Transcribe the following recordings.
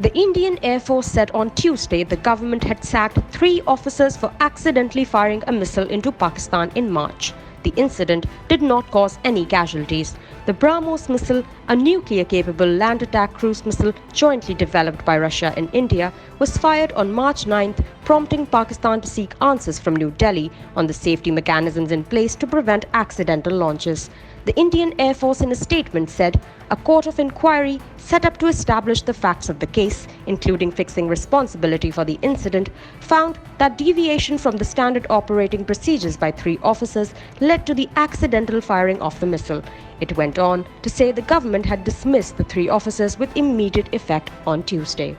The Indian Air Force said on Tuesday the government had sacked 3 officers for accidentally firing a missile into Pakistan in March. The incident did not cause any casualties. The BrahMos missile, a nuclear-capable land attack cruise missile jointly developed by Russia and India, was fired on March 9th, prompting Pakistan to seek answers from New Delhi on the safety mechanisms in place to prevent accidental launches. The Indian Air Force in a statement said, "A court of inquiry set up to establish the facts of the case, including fixing responsibility for the incident, found that deviation from the standard operating procedures by 3 officers led to the accidental firing of the missile." It went on to say the government had dismissed the 3 officers with immediate effect on Tuesday.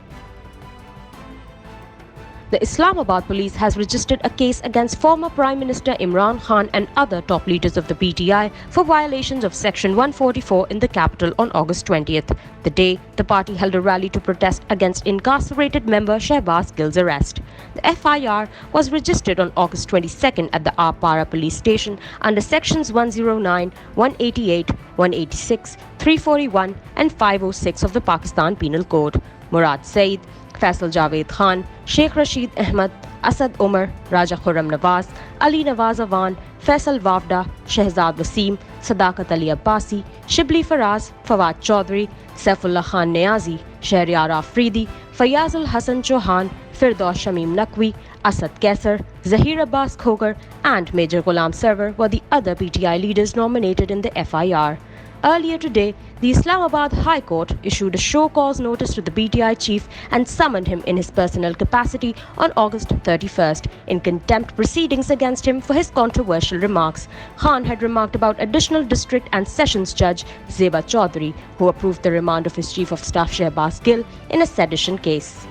The Islamabad police has registered a case against former Prime Minister Imran Khan and other top leaders of the PTI for violations of Section 144 in the capital on August 20th, the day the party held a rally to protest against incarcerated member Shehbaz Gill's arrest. The FIR was registered on August 22nd at the Para police station under Sections 109, 188, 186, 341 and 506 of the Pakistan Penal Code. Murad Saeed, Faisal Javed Khan, Sheikh Rashid Ahmed, Asad Umar, Raja Khurram Nawaz, Ali Nawaz Awan, Faisal Wavda, Shehzad Wasim, Sadakat Ali Abbasi, Shibli Faraz, Fawad Chaudhry, Saifullah Khan Niazi, Shahryar Afridi, Fayazul Hassan Chauhan, Firdaus Shamim Naqvi, Asad Kaisar, Zahir Abbas Khogar and Major Ghulam Sarwar were the other PTI leaders nominated in the FIR. Earlier today, the Islamabad High Court issued a show-cause notice to the PTI chief and summoned him in his personal capacity on August 31st in contempt proceedings against him for his controversial remarks. Khan had remarked about additional district and sessions judge Zeba Chaudhry, who approved the remand of his chief of staff Shehbaz Gill in a sedition case.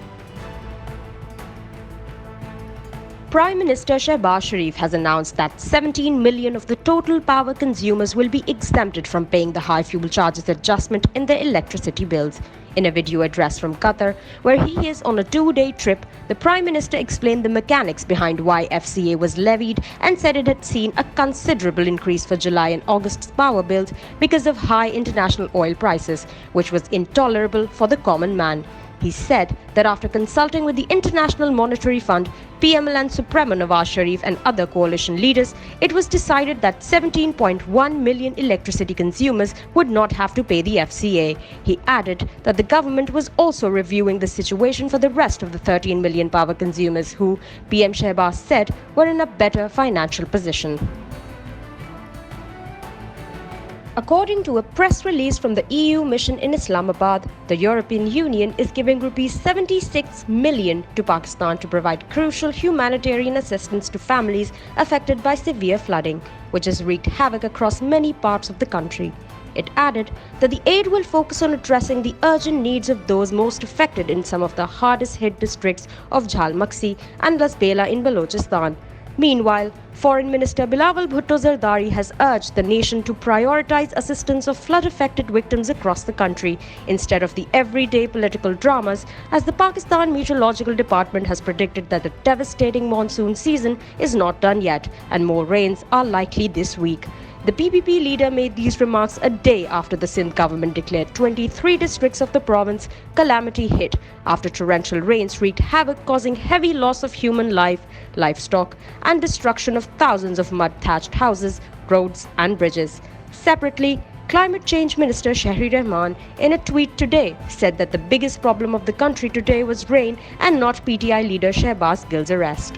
Prime Minister Shehbaz Sharif has announced that 17 million of the total power consumers will be exempted from paying the high fuel charges adjustment in their electricity bills. In a video address from Qatar, where he is on a 2-day trip, the Prime Minister explained the mechanics behind why FCA was levied and said it had seen a considerable increase for July and August's power bills because of high international oil prices, which was intolerable for the common man. He said that after consulting with the International Monetary Fund, PML and Supremo Nawaz Sharif and other coalition leaders, it was decided that 17.1 million electricity consumers would not have to pay the FCA. He added that the government was also reviewing the situation for the rest of the 13 million power consumers who, PM Shehbaz said, were in a better financial position. According to a press release from the EU mission in Islamabad, the European Union is giving ₹76 million to Pakistan to provide crucial humanitarian assistance to families affected by severe flooding, which has wreaked havoc across many parts of the country. It added that the aid will focus on addressing the urgent needs of those most affected in some of the hardest hit districts of Jhalmaksi and Lasbela in Balochistan. Meanwhile, Foreign Minister Bilawal Bhutto Zardari has urged the nation to prioritize assistance of flood-affected victims across the country instead of the everyday political dramas, as the Pakistan Meteorological Department has predicted that the devastating monsoon season is not done yet and more rains are likely this week. The PPP leader made these remarks a day after the Sindh government declared 23 districts of the province calamity hit after torrential rains wreaked havoc, causing heavy loss of human life, livestock, and destruction of thousands of mud-thatched houses, roads, and bridges. Separately, Climate Change Minister Shahri Rahman, in a tweet today, said that the biggest problem of the country today was rain and not PTI leader Shehbaz Gill's arrest.